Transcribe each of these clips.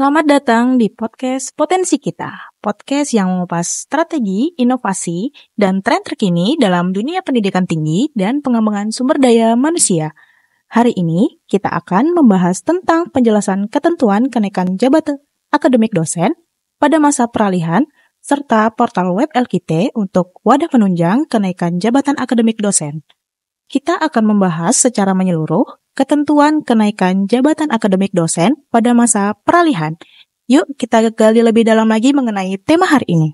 Selamat datang di podcast Potensi Kita, podcast yang mengupas strategi, inovasi, dan tren terkini dalam dunia pendidikan tinggi dan pengembangan sumber daya manusia. Hari ini kita akan membahas tentang penjelasan ketentuan kenaikan jabatan akademik dosen pada masa peralihan, serta portal web LKT untuk wadah penunjang kenaikan jabatan akademik dosen. Kita akan membahas secara menyeluruh ketentuan kenaikan jabatan akademik dosen pada masa peralihan. Yuk kita gali lebih dalam lagi mengenai tema hari ini.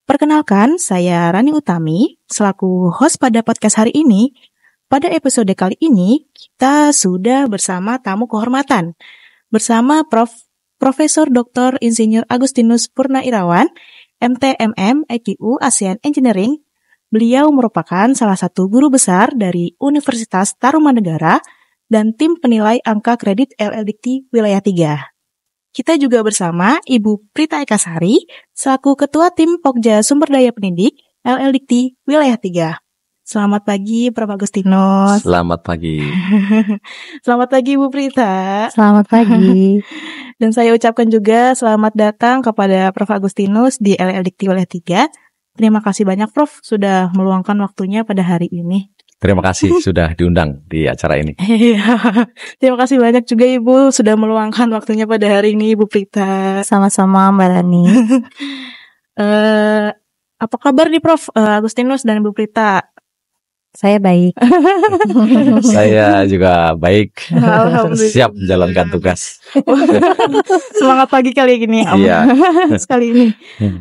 Perkenalkan, saya Rani Utami, selaku host pada podcast hari ini. Pada episode kali ini, kita sudah bersama tamu kehormatan. Bersama Profesor Dr. Insinyur Agustinus Purnairawan, MTMM EKU ASEAN Engineering. Beliau merupakan salah satu guru besar dari Universitas Tarumanegara dan tim penilai angka kredit LLDikti Wilayah 3. Kita juga bersama Ibu Prita Ekasari, selaku Ketua Tim Pokja Sumber Daya Pendidik LLDikti Wilayah 3. Selamat pagi, Prof. Agustinus. Selamat pagi. Selamat pagi, Bu Prita. Selamat pagi. Dan saya ucapkan juga selamat datang kepada Prof. Agustinus di LLDikti Wilayah 3. Terima kasih banyak, Prof, sudah meluangkan waktunya pada hari ini. Terima kasih sudah diundang di acara ini. Terima kasih banyak juga Ibu sudah meluangkan waktunya pada hari ini, Ibu Prita. Sama-sama Mbak Rani. Apa kabar nih Prof. Agustinus dan Ibu Prita? Saya baik. Saya juga baik. Alhamdulillah. Siap menjalankan tugas. Semangat pagi kali ini. Iya. Sekali ini.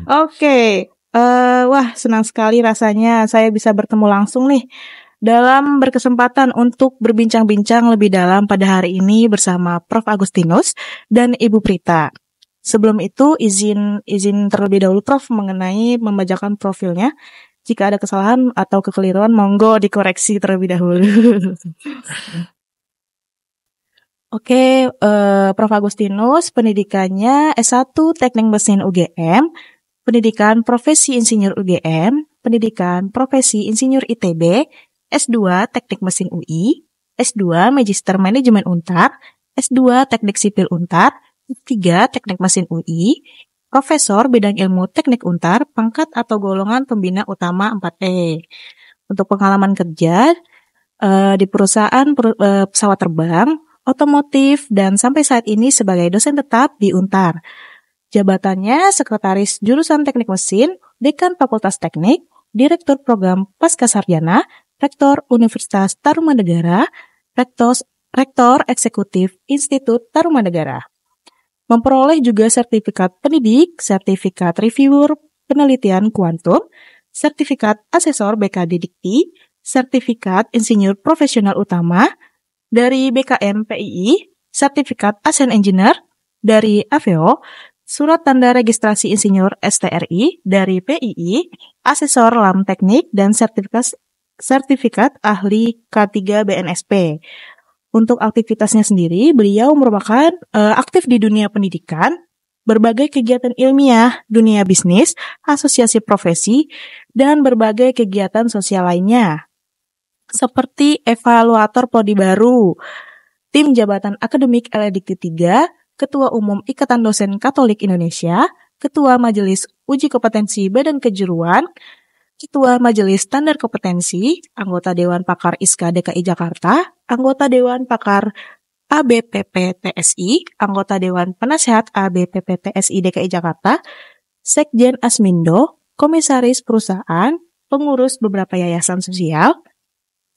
Oke. Wah, senang sekali rasanya saya bisa bertemu langsung nih dalam berkesempatan untuk berbincang-bincang lebih dalam pada hari ini bersama Prof. Agustinus dan Ibu Prita. Sebelum itu izin terlebih dahulu Prof mengenai membacakan profilnya. Jika ada kesalahan atau kekeliruan monggo dikoreksi terlebih dahulu. Oke, Prof. Agustinus pendidikannya S1 Teknik Mesin UGM, pendidikan Profesi Insinyur UGM, pendidikan Profesi Insinyur ITB, S2 Teknik Mesin UI, S2 Magister Manajemen Untar, S2 Teknik Sipil Untar, S3 Teknik Mesin UI, Profesor Bidang Ilmu Teknik Untar, pangkat atau golongan pembina utama 4E. Untuk pengalaman kerja di perusahaan pesawat terbang, otomotif, dan sampai saat ini sebagai dosen tetap di Untar. Jabatannya Sekretaris Jurusan Teknik Mesin, Dekan Fakultas Teknik, Direktur Program Pascasarjana, Rektor Universitas Tarumanegara, Rektor Eksekutif Institut Tarumanegara. Memperoleh juga sertifikat pendidik, sertifikat reviewer penelitian kuantum, sertifikat asesor BKD Dikti, sertifikat insinyur profesional utama dari BKM PII, sertifikat ASEAN Engineer dari AVEO, surat tanda registrasi insinyur STRI dari PII, asesor LAM teknik, dan sertifikat ahli K3 BNSP. Untuk aktivitasnya sendiri, beliau merupakan aktif di dunia pendidikan, berbagai kegiatan ilmiah, dunia bisnis, asosiasi profesi, dan berbagai kegiatan sosial lainnya. Seperti evaluator prodi baru, tim jabatan akademik LLDikti 3, Ketua Umum Ikatan Dosen Katolik Indonesia, Ketua Majelis Uji Kompetensi Badan Kejuruan, Ketua Majelis Standar Kompetensi, anggota Dewan Pakar ISKA DKI Jakarta, anggota Dewan Pakar ABPP TSI, anggota Dewan Penasehat ABPP TSI DKI Jakarta, Sekjen Asmindo, Komisaris Perusahaan, pengurus beberapa yayasan sosial,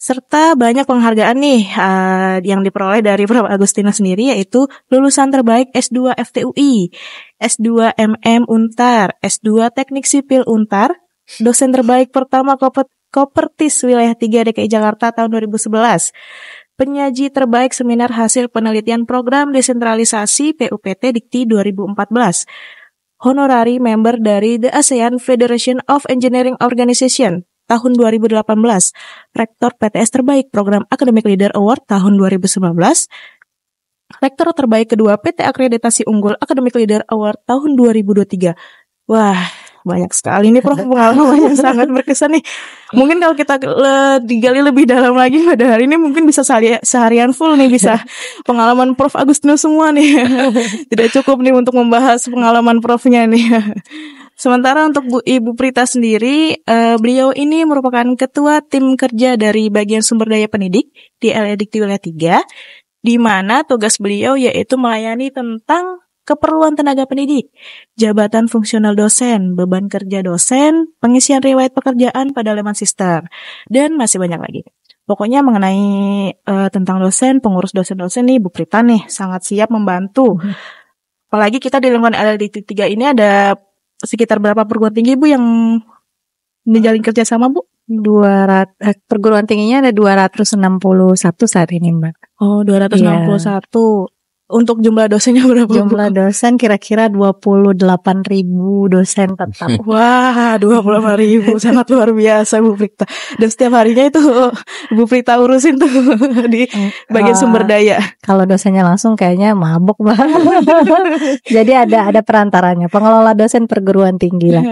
serta banyak penghargaan nih yang diperoleh dari Prof. Agustinus sendiri, yaitu lulusan terbaik S2 FTUI, S2 MM Untar, S2 Teknik Sipil Untar, dosen terbaik pertama Kopertis Wilayah 3 DKI Jakarta tahun 2011, penyaji terbaik seminar hasil penelitian program desentralisasi PUPT Dikti 2014, honorary member dari The ASEAN Federation of Engineering Organization tahun 2018, rektor PTS terbaik program Academic Leader Award tahun 2019, rektor terbaik kedua PT Akreditasi Unggul Academic Leader Award tahun 2023. Wah, banyak sekali nih Prof pengalaman yang sangat berkesan nih. Mungkin kalau kita digali lebih dalam lagi pada hari ini mungkin bisa seharian full nih bisa pengalaman Prof Agustinus semua nih. Tidak cukup nih untuk membahas pengalaman Profnya nih. Sementara untuk Ibu Prita sendiri, beliau ini merupakan ketua tim kerja dari bagian sumber daya pendidik di LLDikti Wilayah 3, di mana tugas beliau yaitu melayani tentang keperluan tenaga pendidik, jabatan fungsional dosen, beban kerja dosen, pengisian riwayat pekerjaan pada Leman Sister, dan masih banyak lagi. Pokoknya mengenai tentang dosen, pengurus dosen-dosen nih, Bu Prita nih sangat siap membantu. Apalagi kita di lingkungan LLDikti 3 ini ada sekitar berapa perguruan tinggi Bu yang menjalin kerjasama Bu? Perguruan tingginya ada 261 saat ini, Mbak. Oh, 261. Untuk jumlah dosennya berapa? Jumlah dosen kira-kira 28.000 dosen tetap. Wah, 28.000 sangat luar biasa Bu Prita. Dan setiap harinya itu Bu Prita urusin tuh di bagian sumber daya. Kalau dosennya langsung kayaknya mabuk banget. Jadi ada perantaranya, pengelola dosen perguruan tinggi lah.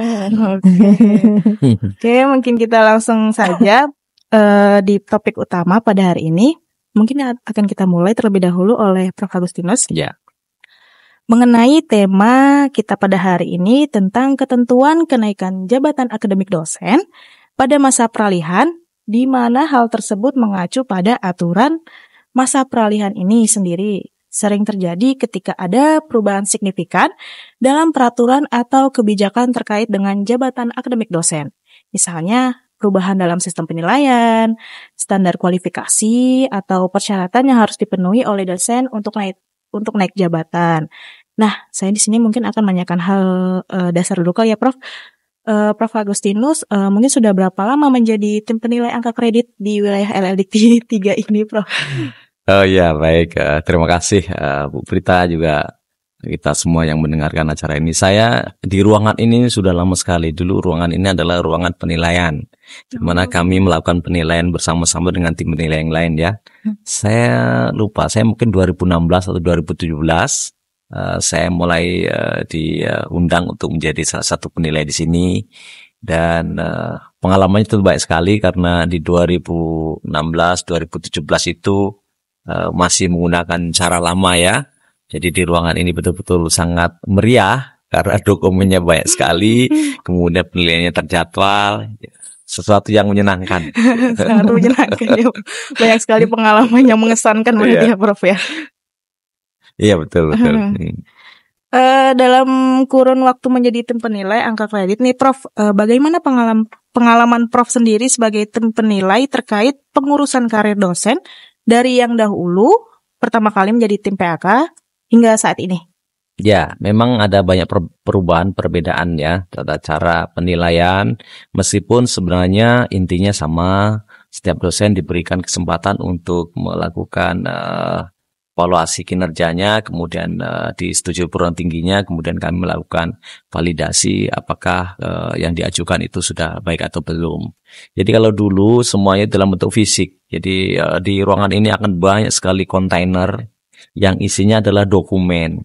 Oke, mungkin kita langsung saja di topik utama pada hari ini. Mungkin akan kita mulai terlebih dahulu oleh Prof Agustinus. Ya. Mengenai tema kita pada hari ini tentang ketentuan kenaikan jabatan akademik dosen pada masa peralihan, di mana hal tersebut mengacu pada aturan masa peralihan ini sendiri. Sering terjadi ketika ada perubahan signifikan dalam peraturan atau kebijakan terkait dengan jabatan akademik dosen. Misalnya, perubahan dalam sistem penilaian, standar kualifikasi, atau persyaratan yang harus dipenuhi oleh dosen untuk naik jabatan. Nah, saya di sini mungkin akan menanyakan hal dasar dulu kali ya, Prof. Prof Agustinus, mungkin sudah berapa lama menjadi tim penilai angka kredit di wilayah LLDikti 3 ini, Prof? Oh ya, baik. Terima kasih Bu Prita, juga kita semua yang mendengarkan acara ini. Saya di ruangan ini sudah lama sekali. Dulu ruangan ini adalah ruangan penilaian, di mana kami melakukan penilaian bersama-sama dengan tim penilai yang lain ya. Saya lupa, saya mungkin 2016 atau 2017 saya mulai diundang untuk menjadi salah satu penilai di sini. Dan pengalamannya itu baik sekali karena di 2016, 2017 itu masih menggunakan cara lama ya. Jadi di ruangan ini betul-betul sangat meriah karena dokumennya banyak sekali, kemudian penilaiannya terjadwal, sesuatu yang menyenangkan. Sangat menyenangkan ya. Banyak sekali pengalaman yang mengesankan menurut ya, Prof ya. Iya betul. Dalam kurun waktu menjadi tim penilai angka kredit nih, Prof, bagaimana pengalaman Prof sendiri sebagai tim penilai terkait pengurusan karir dosen dari yang dahulu pertama kali menjadi tim PAK hingga saat ini? Ya, memang ada banyak perubahan, perbedaan ya, tata cara penilaian, meskipun sebenarnya intinya sama, setiap dosen diberikan kesempatan untuk melakukan evaluasi kinerjanya, kemudian disetujui perguruan tingginya, kemudian kami melakukan validasi apakah yang diajukan itu sudah baik atau belum. Jadi kalau dulu semuanya dalam bentuk fisik, jadi di ruangan ini akan banyak sekali kontainer yang isinya adalah dokumen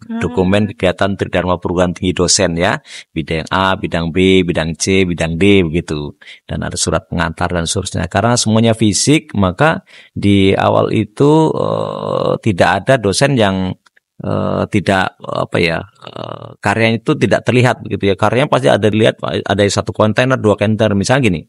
kegiatan Tridharma perguruan tinggi dosen ya, bidang A, bidang B, bidang C, bidang D begitu, dan ada surat pengantar dan seterusnya. Karena semuanya fisik, maka di awal itu tidak ada dosen yang tidak karyanya itu tidak terlihat begitu ya. Karyanya pasti ada dilihat, ada satu kontainer, dua kontainer. Misalnya gini,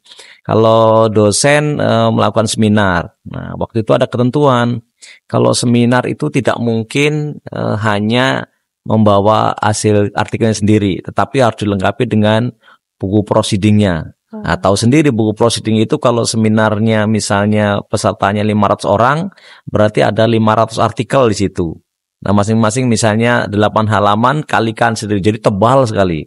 kalau dosen melakukan seminar, nah waktu itu ada ketentuan kalau seminar itu tidak mungkin hanya membawa hasil artikelnya sendiri, tetapi harus dilengkapi dengan buku proceedingnya. Nah, tahu sendiri buku proceeding itu kalau seminarnya misalnya pesertanya 500 orang, berarti ada 500 artikel di situ. Nah, masing-masing misalnya 8 halaman kalikan sendiri, jadi tebal sekali.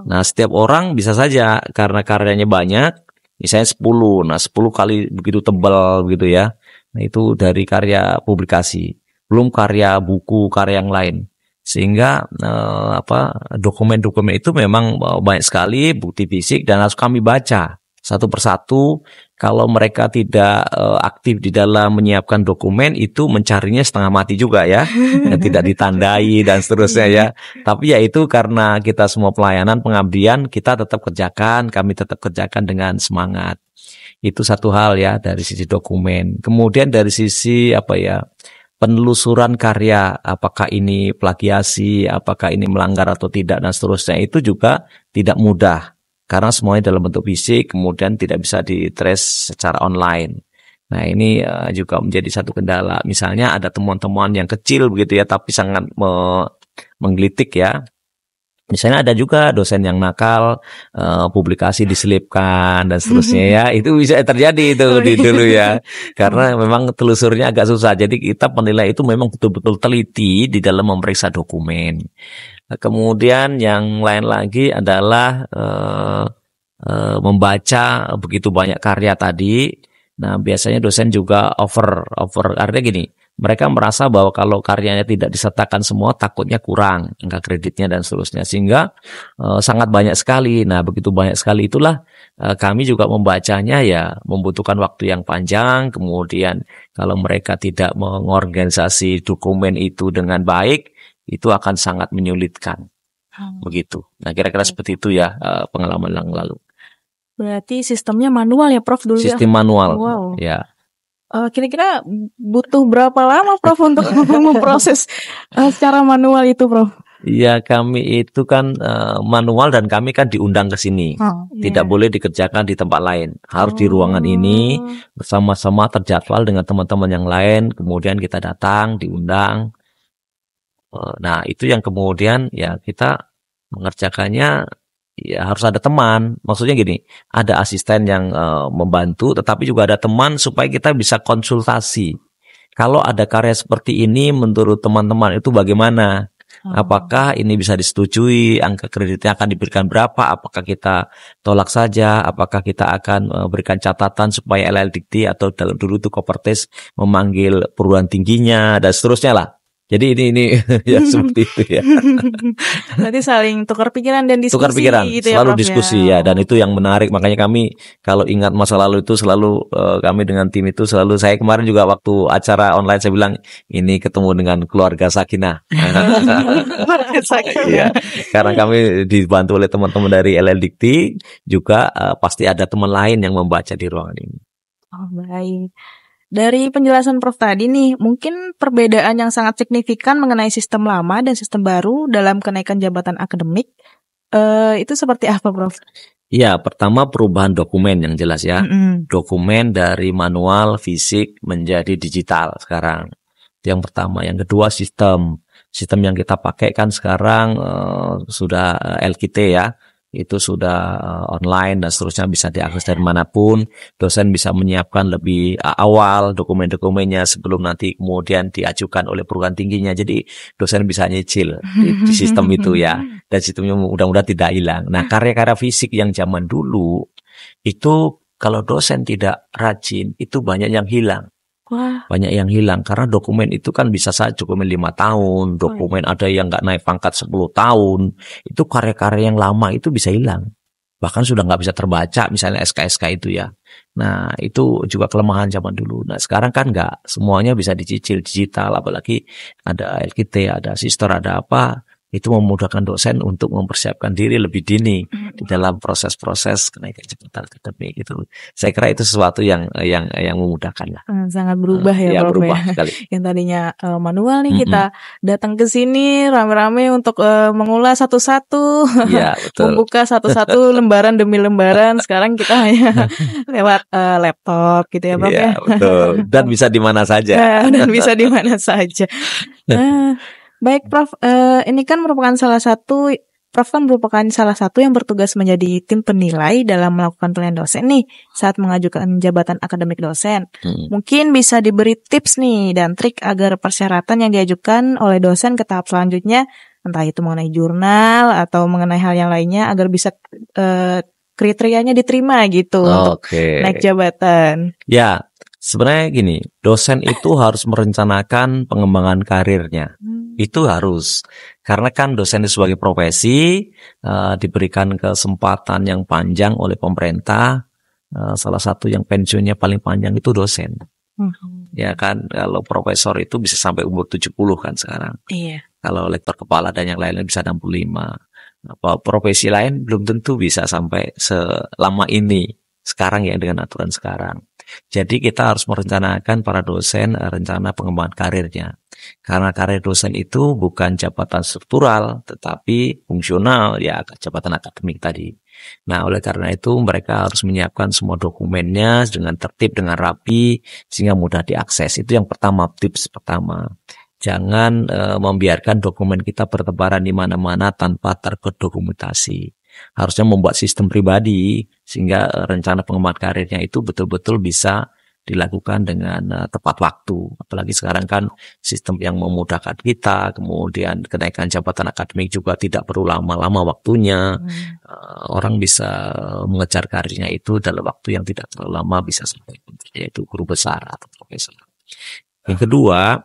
Nah, setiap orang bisa saja karena karyanya banyak, misalnya 10. Nah, 10 kali begitu tebal begitu ya. Nah, itu dari karya publikasi, belum karya buku, karya yang lain. Sehingga dokumen-dokumen itu memang banyak sekali bukti fisik dan harus kami baca. satu persatu. Kalau mereka tidak aktif di dalam menyiapkan dokumen, itu mencarinya setengah mati juga ya, tidak ditandai dan seterusnya ya. Tapi ya itu karena kita semua pelayanan pengabdian, kita tetap kerjakan, kami tetap kerjakan dengan semangat. Itu satu hal ya dari sisi dokumen. Kemudian dari sisi penelusuran karya, apakah ini plagiasi, apakah ini melanggar atau tidak, dan seterusnya, itu juga tidak mudah. Karena semuanya dalam bentuk fisik, kemudian tidak bisa di-trace secara online. Nah ini juga menjadi satu kendala. Misalnya ada temuan-temuan yang kecil begitu ya, tapi sangat menggelitik ya. Misalnya ada juga dosen yang nakal, publikasi diselipkan dan seterusnya ya. Itu bisa terjadi itu dulu ya. Karena memang telusurnya agak susah. Jadi kita penilai itu memang betul-betul teliti di dalam memeriksa dokumen. Kemudian yang lain lagi adalah membaca begitu banyak karya tadi. Nah biasanya dosen juga over artinya gini. Mereka merasa bahwa kalau karyanya tidak disertakan semua, takutnya kurang angka kreditnya dan seterusnya. Sehingga sangat banyak sekali. Nah begitu banyak sekali itulah kami juga membacanya ya membutuhkan waktu yang panjang. Kemudian kalau mereka tidak mengorganisasi dokumen itu dengan baik, itu akan sangat menyulitkan. Begitu. Nah kira-kira seperti itu ya pengalaman yang lalu. Berarti sistemnya manual ya Prof dulu ya? Sistem manual. Wow. Ya. Kira-kira butuh berapa lama Prof untuk memproses secara manual itu Prof? Iya kami itu kan manual dan kami kan diundang ke sini. Tidak boleh dikerjakan di tempat lain. Harus di ruangan ini bersama-sama terjadwal dengan teman-teman yang lain. Kemudian kita datang, diundang. Nah itu yang kemudian ya kita mengerjakannya ya harus ada teman. Maksudnya gini, ada asisten yang membantu, tetapi juga ada teman supaya kita bisa konsultasi. Kalau ada karya seperti ini, menurut teman-teman itu bagaimana? Apakah ini bisa disetujui? Angka kreditnya akan diberikan berapa? Apakah kita tolak saja? Apakah kita akan berikan catatan supaya LLDikti atau dulu itu Kopertis memanggil perguruan tingginya dan seterusnya lah. Jadi ini ya seperti itu ya. Berarti saling tukar pikiran dan diskusi. Tukar pikiran, gitu selalu ya, Prof, diskusi ya. Dan itu yang menarik. Makanya kami kalau ingat masa lalu itu selalu kami dengan tim itu selalu, saya kemarin juga waktu acara online saya bilang ini ketemu dengan keluarga Sakinah. Ya, karena kami dibantu oleh teman-teman dari LLDikti juga pasti ada teman lain yang membaca di ruangan ini. Oh baik. Dari penjelasan Prof tadi nih, mungkin perbedaan yang sangat signifikan mengenai sistem lama dan sistem baru dalam kenaikan jabatan akademik, itu seperti apa Prof? Ya, pertama perubahan dokumen yang jelas ya. Dokumen dari manual, fisik menjadi digital sekarang. Itu yang pertama. Yang kedua sistem. Sistem yang kita pakai kan sekarang sudah LKT ya. Itu sudah online dan seterusnya bisa diakses dari manapun. Dosen bisa menyiapkan lebih awal dokumen-dokumennya sebelum nanti kemudian diajukan oleh perguruan tingginya. Jadi dosen bisa nyicil di sistem itu ya. Dan sistemnya mudah-mudahan tidak hilang. Nah karya-karya fisik yang zaman dulu itu kalau dosen tidak rajin itu banyak yang hilang. Wah. Banyak yang hilang karena dokumen itu kan bisa saja dokumen 5 tahun, dokumen ada yang nggak naik pangkat 10 tahun, itu karya-karya yang lama itu bisa hilang. Bahkan sudah nggak bisa terbaca misalnya SK-SK itu ya. Nah itu juga kelemahan zaman dulu. Nah sekarang kan nggak semuanya bisa dicicil digital, apalagi ada LKT, ada sister, ada apa. Itu memudahkan dosen untuk mempersiapkan diri lebih dini di dalam proses-proses kenaikan jabatan akademik itu. Saya kira itu sesuatu yang memudahkan lah. Sangat berubah ya Prof berubah ya. sekali. Yang tadinya manual nih kita datang ke sini rame-rame untuk mengulas satu-satu, Ya, betul. membuka satu-satu lembaran demi lembaran. Sekarang kita hanya lewat laptop gitu ya Prof ya. Iya, betul. Dan bisa di mana saja. Dan bisa di mana saja. Baik Prof, ini kan merupakan salah satu yang bertugas menjadi tim penilai dalam melakukan penilaian dosen nih saat mengajukan jabatan akademik dosen. Mungkin bisa diberi tips nih dan trik agar persyaratan yang diajukan oleh dosen ke tahap selanjutnya, entah itu mengenai jurnal atau mengenai hal yang lainnya agar bisa kriterianya diterima gitu untuk naik jabatan. Ya, sebenarnya gini, dosen itu harus merencanakan pengembangan karirnya. Itu harus. Karena kan dosen itu sebagai profesi diberikan kesempatan yang panjang oleh pemerintah salah satu yang pensiunnya paling panjang itu dosen. Mhm. Ya kan, kalau profesor itu bisa sampai umur 70 kan sekarang. Iya. Kalau lektor kepala dan yang lainnya bisa 65. Profesi lain belum tentu bisa sampai selama ini sekarang ya dengan aturan sekarang. Jadi kita harus merencanakan para dosen rencana pengembangan karirnya. Karena karir dosen itu bukan jabatan struktural tetapi fungsional ya jabatan akademik tadi. Nah, oleh karena itu mereka harus menyiapkan semua dokumennya dengan tertib, dengan rapi sehingga mudah diakses. Itu yang pertama, tips pertama. Jangan membiarkan dokumen kita bertebaran di mana-mana tanpa terdokumentasi. Harusnya membuat sistem pribadi sehingga rencana pengembangan karirnya itu betul-betul bisa dilakukan dengan tepat waktu. Apalagi sekarang kan sistem yang memudahkan kita, kemudian kenaikan jabatan akademik juga tidak perlu lama-lama waktunya. Orang bisa mengejar karirnya itu dalam waktu yang tidak terlalu lama, bisa sampai yaitu guru besar atau profesor. Yang kedua,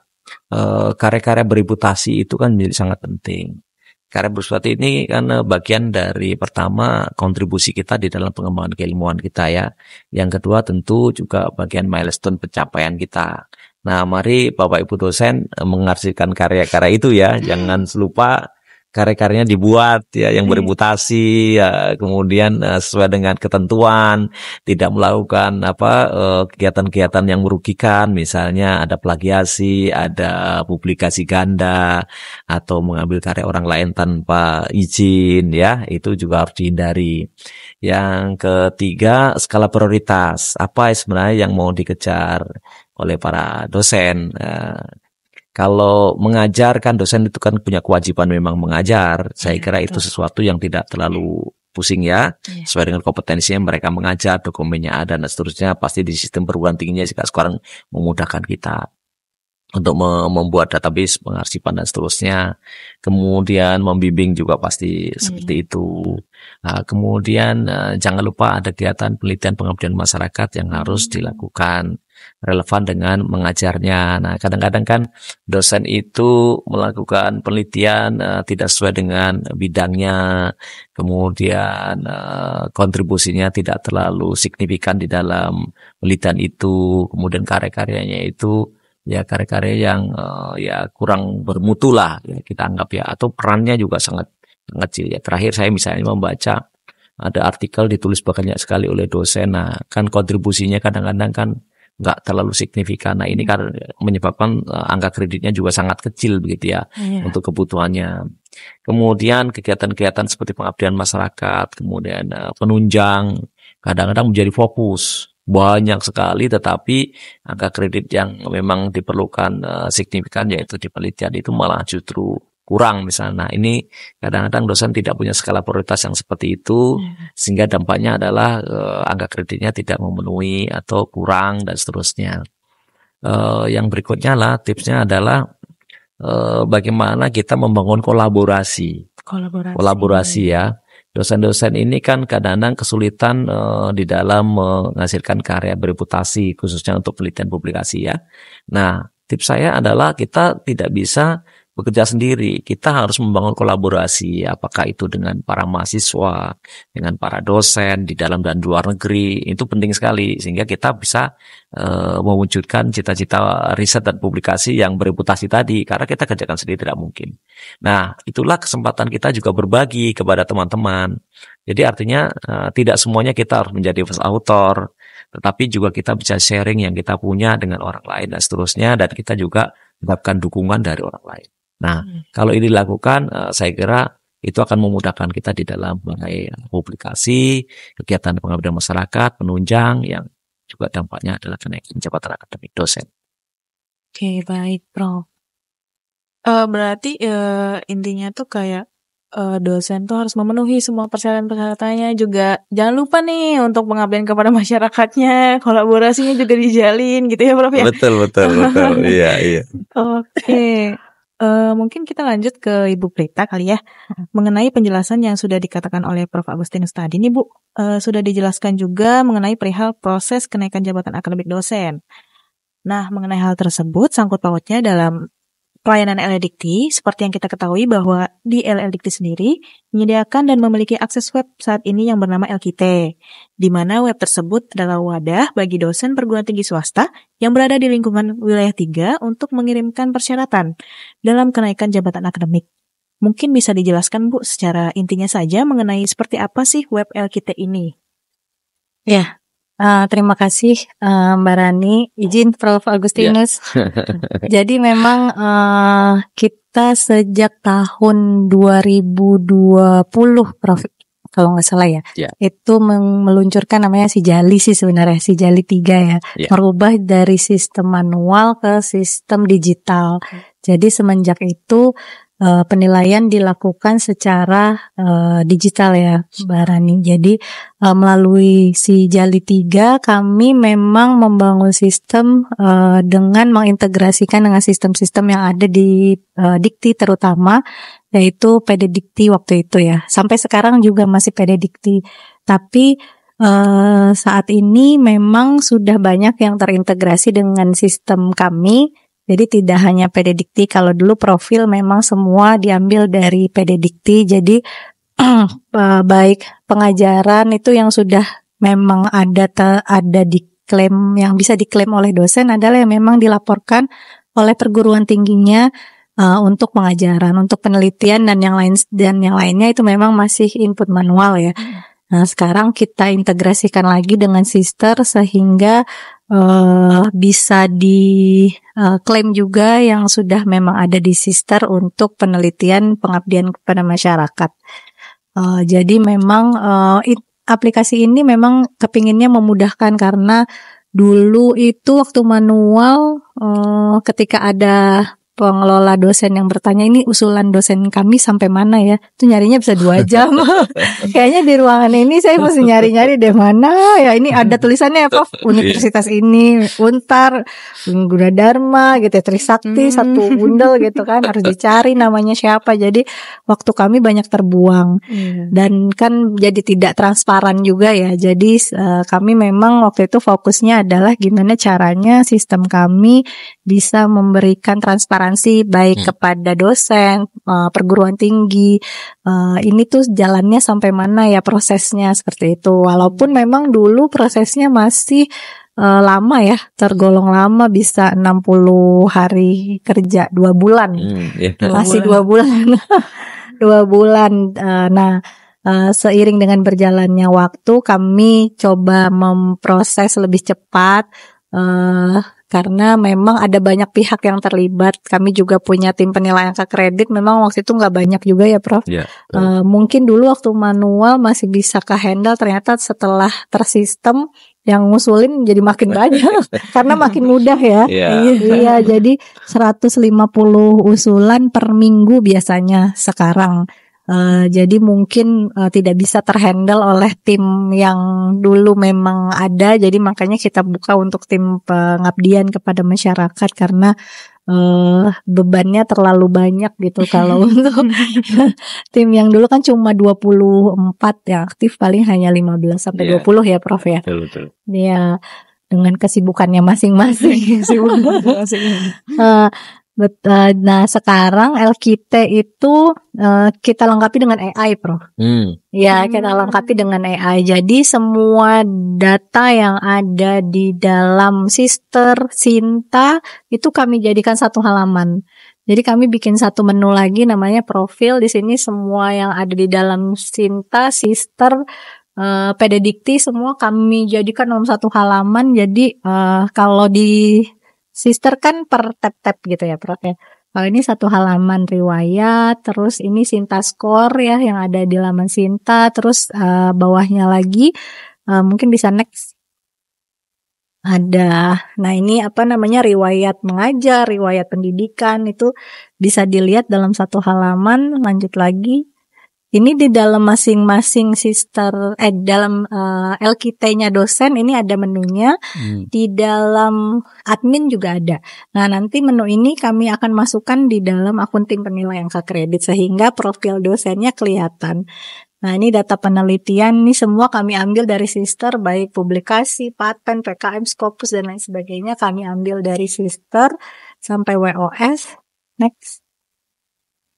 karya-karya bereputasi itu kan menjadi sangat penting. Karya bereputasi ini kan bagian dari pertama kontribusi kita di dalam pengembangan keilmuan kita ya. Yang kedua tentu juga bagian milestone pencapaian kita. Nah, mari Bapak Ibu dosen mengarsipkan karya-karya itu ya. Jangan lupa karya-karyanya dibuat ya yang bereputasi ya, kemudian sesuai dengan ketentuan, tidak melakukan kegiatan-kegiatan yang merugikan, misalnya ada plagiasi, ada publikasi ganda atau mengambil karya orang lain tanpa izin ya, itu juga harus dihindari. Yang ketiga, skala prioritas. Apa sebenarnya yang mau dikejar oleh para dosen? Kalau mengajar kan dosen itu kan punya kewajiban memang mengajar. Saya kira itu sesuatu yang tidak terlalu pusing ya. Sesuai dengan kompetensinya mereka mengajar, dokumennya ada dan seterusnya. Pasti di sistem perguruan tingginya sekarang memudahkan kita untuk membuat database, pengarsipan dan seterusnya. Kemudian membimbing juga pasti seperti itu. Nah, kemudian jangan lupa ada kegiatan penelitian pengabdian masyarakat yang harus dilakukan relevan dengan mengajarnya. Nah, kadang-kadang kan dosen itu melakukan penelitian tidak sesuai dengan bidangnya, kemudian kontribusinya tidak terlalu signifikan di dalam penelitian itu, kemudian karya-karyanya itu ya karya-karya yang ya kurang bermutu lah ya, kita anggap ya, atau perannya juga sangat kecil ya. Terakhir saya misalnya membaca ada artikel ditulis banyak sekali oleh dosen. Nah, kan kontribusinya kadang-kadang kan nggak terlalu signifikan. Nah, ini kan menyebabkan angka kreditnya juga sangat kecil begitu ya untuk kebutuhannya. Kemudian kegiatan-kegiatan seperti pengabdian masyarakat, kemudian penunjang kadang-kadang menjadi fokus. Banyak sekali tetapi angka kredit yang memang diperlukan signifikan yaitu di penelitian itu malah justru kurang misalnya. Nah, ini kadang-kadang dosen tidak punya skala prioritas yang seperti itu sehingga dampaknya adalah angka kreditnya tidak memenuhi atau kurang dan seterusnya. Yang berikutnya lah tipsnya adalah bagaimana kita membangun kolaborasi ya. Dosen-dosen ini kan kadang-kadang kesulitan di dalam menghasilkan karya bereputasi khususnya untuk penelitian publikasi ya. Nah, tips saya adalah kita tidak bisa bekerja sendiri, kita harus membangun kolaborasi, apakah itu dengan para mahasiswa, dengan para dosen di dalam dan luar negeri, itu penting sekali sehingga kita bisa mewujudkan cita-cita riset dan publikasi yang bereputasi tadi, karena kita kerjakan sendiri tidak mungkin. Nah, itulah kesempatan kita juga berbagi kepada teman-teman. Jadi artinya tidak semuanya kita harus menjadi first author, tetapi juga kita bisa sharing yang kita punya dengan orang lain dan seterusnya, dan kita juga mendapatkan dukungan dari orang lain. Nah, kalau ini dilakukan, saya kira itu akan memudahkan kita di dalam publikasi, kegiatan pengabdian masyarakat, penunjang, yang juga dampaknya adalah kenaikan jabatan akademik dosen. Oke, baik, Prof. Berarti intinya tuh kayak dosen tuh harus memenuhi semua persyaratan-persyaratannya, juga jangan lupa nih untuk pengabdian kepada masyarakatnya, kolaborasinya juga dijalin gitu ya, Prof ya. Betul. Iya. Oke. Mungkin kita lanjut ke Ibu Prita kali ya, mengenai penjelasan yang sudah dikatakan oleh Prof Agustinus tadi nih Bu. Sudah dijelaskan juga mengenai perihal proses kenaikan jabatan akademik dosen. Nah, mengenai hal tersebut sangkut pautnya dalam pelayanan LLDikti, seperti yang kita ketahui bahwa di LLDikti sendiri menyediakan dan memiliki akses web saat ini yang bernama LKIT, di mana web tersebut adalah wadah bagi dosen perguruan tinggi swasta yang berada di lingkungan wilayah 3 untuk mengirimkan persyaratan dalam kenaikan jabatan akademik. Mungkin bisa dijelaskan Bu secara intinya saja mengenai seperti apa sih web LKIT ini? Ya, terima kasih Mbak Rani. Izin Prof. Agustinus. Jadi memang kita sejak tahun 2020 Prof, kalau nggak salah ya, itu meluncurkan namanya Sijali sih sebenarnya, Sijali 3 ya, merubah dari sistem manual ke sistem digital. Jadi semenjak itu penilaian dilakukan secara digital ya Mbak Rani. Jadi melalui Sijali 3 kami memang membangun sistem dengan mengintegrasikan dengan sistem-sistem yang ada di Dikti terutama, yaitu PD Dikti waktu itu ya. Sampai sekarang juga masih PD Dikti. Tapi saat ini memang sudah banyak yang terintegrasi dengan sistem kami. Jadi tidak hanya PD Dikti, kalau dulu profil memang semua diambil dari PD Dikti. Jadi baik pengajaran itu yang sudah memang ada diklaim, yang bisa diklaim oleh dosen adalah yang memang dilaporkan oleh perguruan tingginya untuk pengajaran, untuk penelitian dan yang lainnya itu memang masih input manual ya. Nah, sekarang kita integrasikan lagi dengan Sister sehingga bisa diklaim juga yang sudah memang ada di Sister untuk penelitian pengabdian kepada masyarakat. Jadi memang aplikasi ini memang kepinginnya memudahkan, karena dulu itu waktu manual ketika ada pengelola dosen yang bertanya, ini usulan dosen kami sampai mana ya, itu nyarinya bisa 2 jam. Kayaknya di ruangan ini saya mesti nyari-nyari deh, mana ya ini ada tulisannya ya Prof, universitas ini, Untar, Gunadarma gitu ya, Trisakti, satu bundel gitu kan, harus dicari namanya siapa. Jadi waktu kami banyak terbuang dan kan jadi tidak transparan juga ya. Jadi kami memang waktu itu fokusnya adalah gimana caranya sistem kami bisa memberikan transparansi baik kepada dosen, perguruan tinggi, ini tuh jalannya sampai mana ya prosesnya, seperti itu. Walaupun memang dulu prosesnya masih lama ya, tergolong lama, bisa 60 hari kerja, 2 bulan. Masih 2 bulan. 2 bulan. Nah, seiring dengan berjalannya waktu kami coba memproses lebih cepat, karena memang ada banyak pihak yang terlibat. Kami juga punya tim penilaian kredit, memang waktu itu nggak banyak juga ya Prof. Mungkin dulu waktu manual masih bisa ke-handle, ternyata setelah tersistem yang ngusulin jadi makin banyak karena makin mudah ya. Iya, jadi 150 usulan per minggu biasanya sekarang. Jadi mungkin tidak bisa terhandle oleh tim yang dulu memang ada. Jadi makanya kita buka untuk tim pengabdian kepada masyarakat, karena bebannya terlalu banyak gitu. Kalau untuk tim yang dulu kan cuma 24 yang aktif, paling hanya 15 sampai 20 ya Prof ya. Betul. Ya, dengan kesibukannya masing-masing. Nah, sekarang LKIT itu kita lengkapi dengan AI, Prof. Ya, kita lengkapi dengan AI. Jadi semua data yang ada di dalam Sister, Sinta itu kami jadikan satu halaman. Jadi kami bikin satu menu lagi namanya profil. Di sini semua yang ada di dalam Sinta, Sister, PD Dikti semua kami jadikan dalam satu halaman. Jadi kalau di Sister kan per tab-tab gitu ya Prof ya. Kalau ini satu halaman riwayat, terus ini Sinta Score ya yang ada di laman Sinta, terus bawahnya lagi mungkin bisa next. Ada, nah ini apa namanya, riwayat mengajar, riwayat pendidikan, itu bisa dilihat dalam satu halaman. Lanjut lagi. Ini di dalam masing-masing Sister, dalam LKIT-nya dosen ini ada menunya, di dalam admin juga ada. Nah nanti menu ini kami akan masukkan di dalam akun tim penilaian kredit sehingga profil dosennya kelihatan. Nah ini data penelitian, ini semua kami ambil dari Sister, baik publikasi, paten, PKM, Scopus dan lain sebagainya kami ambil dari Sister sampai WOS. Next.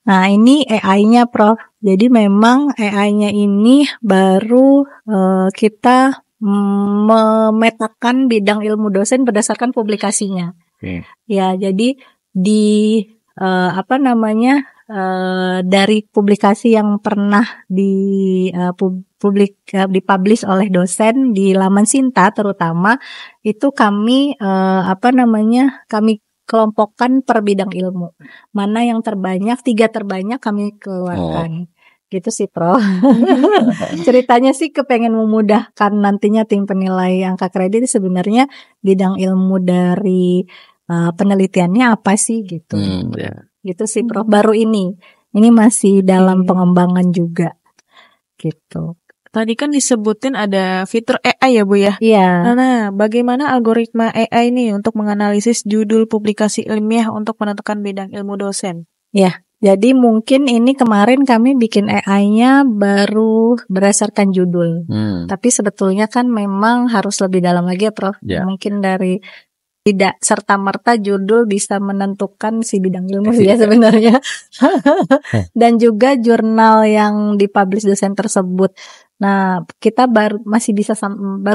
Nah, ini AI-nya, Prof. Jadi memang AI-nya ini baru kita memetakan bidang ilmu dosen berdasarkan publikasinya. Oke. Ya, jadi di dari publikasi yang pernah dipublish oleh dosen di laman Sinta terutama, itu kami kami kelompokkan per bidang ilmu. Mana yang terbanyak, 3 terbanyak kami keluarkan. Gitu sih, Prof. Ceritanya sih kepengen memudahkan nantinya tim penilai angka kredit, sebenarnya bidang ilmu dari penelitiannya apa sih gitu. Ya. Gitu sih, Prof. Baru ini masih dalam pengembangan juga gitu. Tadi kan disebutin ada fitur AI ya, Bu ya? Iya. Nah, bagaimana algoritma AI nih untuk menganalisis judul publikasi ilmiah untuk menentukan bidang ilmu dosen? Ya, jadi mungkin ini kemarin kami bikin AI-nya baru berdasarkan judul. Tapi sebetulnya kan memang harus lebih dalam lagi ya, Prof. Ya. Mungkin dari tidak serta-merta judul bisa menentukan si bidang ilmu ya sebenarnya. Dan juga jurnal yang dipublish dosen tersebut. Nah, kita baru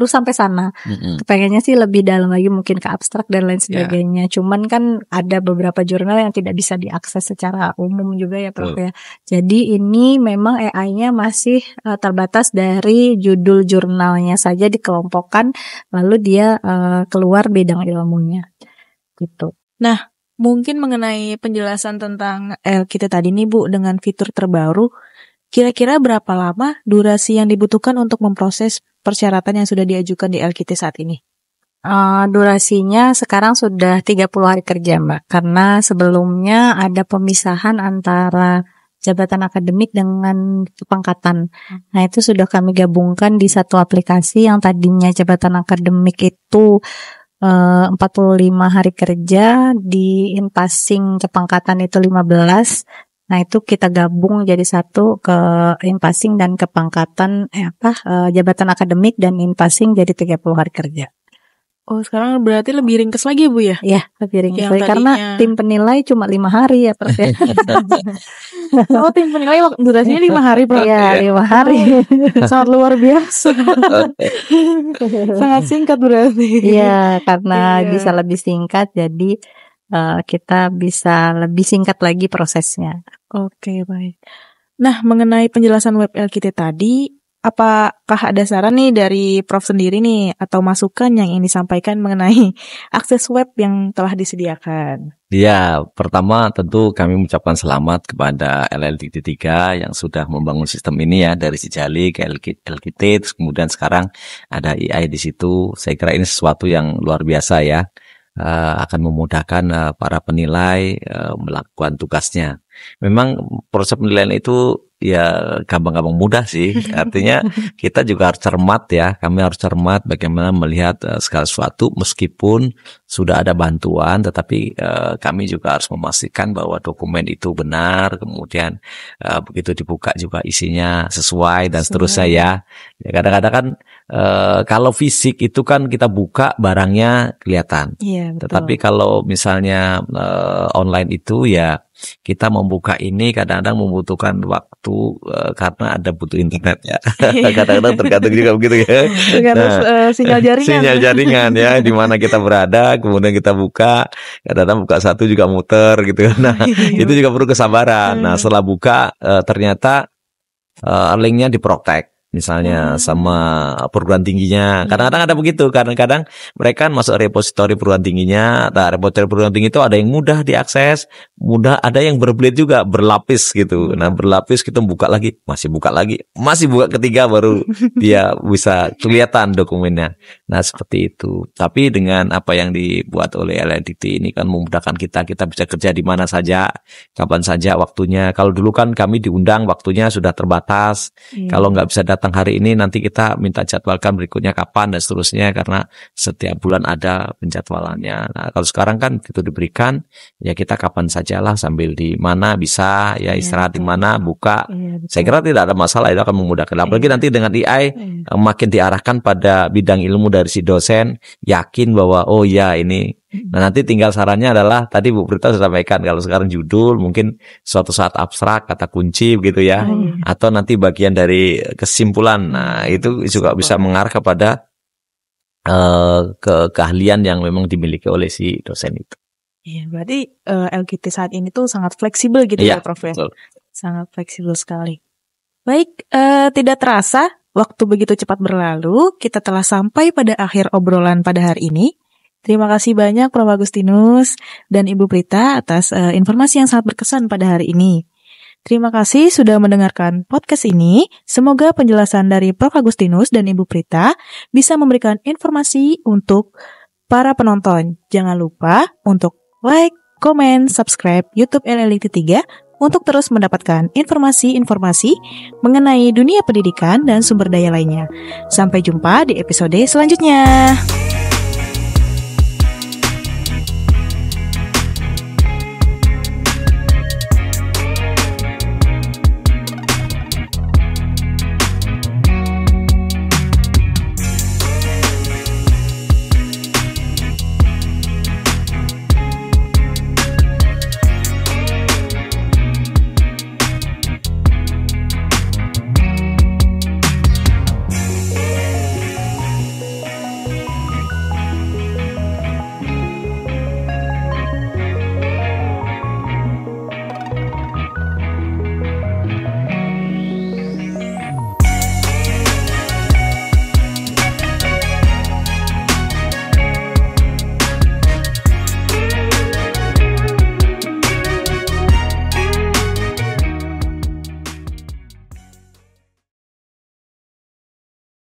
sampai sana. Kepengennya sih lebih dalam lagi, mungkin ke abstrak dan lain sebagainya. Cuman kan ada beberapa jurnal yang tidak bisa diakses secara umum juga ya, Prof ya. Jadi ini memang AI-nya masih terbatas dari judul jurnalnya saja dikelompokkan, lalu dia keluar bidang ilmunya. Gitu. Nah, mungkin mengenai penjelasan tentang LKT tadi nih, Bu, dengan fitur terbaru, kira-kira berapa lama durasi yang dibutuhkan untuk memproses persyaratan yang sudah diajukan di LKT saat ini? Durasinya sekarang sudah 30 hari kerja, Mbak. Karena sebelumnya ada pemisahan antara jabatan akademik dengan kepangkatan. Nah, itu sudah kami gabungkan di satu aplikasi yang tadinya jabatan akademik itu 45 hari kerja, di in-passing kepangkatan itu 15. Nah, itu kita gabung jadi satu, ke in-passing dan kepangkatan jabatan akademik dan in-passing jadi 30 hari kerja. Oh, sekarang berarti lebih ringkas lagi, Bu ya? Iya, lebih ringkas lagi karena tim penilai cuma 5 hari ya, Prof. Oh, tim penilai durasinya 5 hari, Prof. Iya, 5 hari. Sangat luar biasa. Sangat singkat berarti. Iya, karena bisa lebih singkat, jadi kita bisa lebih singkat lagi prosesnya. Oke, baik. Nah, mengenai penjelasan web LKT tadi, apakah ada saran nih dari Prof sendiri nih atau masukan yang ingin disampaikan mengenai akses web yang telah disediakan? Ya, pertama tentu kami mengucapkan selamat kepada LLDT 3 yang sudah membangun sistem ini ya, dari Sijali ke LKT, terus kemudian sekarang ada AI di situ. Saya kira ini sesuatu yang luar biasa ya. Akan memudahkan para penilai melakukan tugasnya. Memang proses penilaian itu ya gampang-gampang mudah sih. Artinya kita juga harus cermat ya. Kami harus cermat bagaimana melihat segala sesuatu meskipun sudah ada bantuan, tetapi kami juga harus memastikan bahwa dokumen itu benar, kemudian begitu dibuka juga isinya sesuai dan seterusnya ya. Kadang-kadang kan kalau fisik itu kan kita buka barangnya kelihatan. Iya, betul. Tetapi kalau misalnya online itu ya kita membuka ini kadang-kadang membutuhkan waktu karena ada butuh internet ya. Kadang-kadang tergantung juga begitu ya. Tergantung sinyal jaringan. Sinyal jaringan ya, di mana kita berada, kemudian kita buka, kadang-kadang buka satu juga muter gitu. Nah, itu juga perlu kesabaran. Nah, setelah buka ternyata linknya diprotek. Misalnya sama perguruan tingginya. Kadang-kadang ada begitu. Kadang-kadang mereka masuk repositori perguruan tingginya. Nah, repositori perguruan tinggi itu ada yang mudah diakses, ada yang berbelit juga, berlapis gitu. Nah, berlapis kita buka lagi, masih buka ketiga baru dia bisa kelihatan dokumennya. Nah, seperti itu. Tapi dengan apa yang dibuat oleh LLDT ini kan memudahkan kita bisa kerja di mana saja, kapan saja waktunya. Kalau dulu kan kami diundang, waktunya sudah terbatas. Kalau nggak bisa datang hari ini, nanti kita minta jadwalkan berikutnya kapan dan seterusnya, karena setiap bulan ada penjadwalannya. Nah, kalau sekarang kan itu diberikan, ya kita kapan sajalah, sambil di mana bisa ya, istirahat di mana, buka. Saya kira tidak ada masalah, itu akan memudahkan. Apalagi nanti dengan AI makin diarahkan pada bidang ilmu dari si dosen, yakin bahwa oh ya ini Nah, nanti tinggal sarannya adalah tadi Bu Prita sudah sampaikan, kalau sekarang judul mungkin suatu saat abstrak, kata kunci begitu ya, atau nanti bagian dari kesimpulan. Nah, itu juga bisa mengarah kepada keahlian yang memang dimiliki oleh si dosen itu. Iya, berarti LGT saat ini tuh sangat fleksibel gitu ya, Prof. Ya? Betul. Sangat fleksibel sekali. Baik, tidak terasa waktu begitu cepat berlalu, kita telah sampai pada akhir obrolan pada hari ini. Terima kasih banyak Prof. Agustinus dan Ibu Prita atas informasi yang sangat berkesan pada hari ini. Terima kasih sudah mendengarkan podcast ini. Semoga penjelasan dari Prof. Agustinus dan Ibu Prita bisa memberikan informasi untuk para penonton. Jangan lupa untuk like, komen, subscribe YouTube LLIT 3 untuk terus mendapatkan informasi-informasi mengenai dunia pendidikan dan sumber daya lainnya. Sampai jumpa di episode selanjutnya.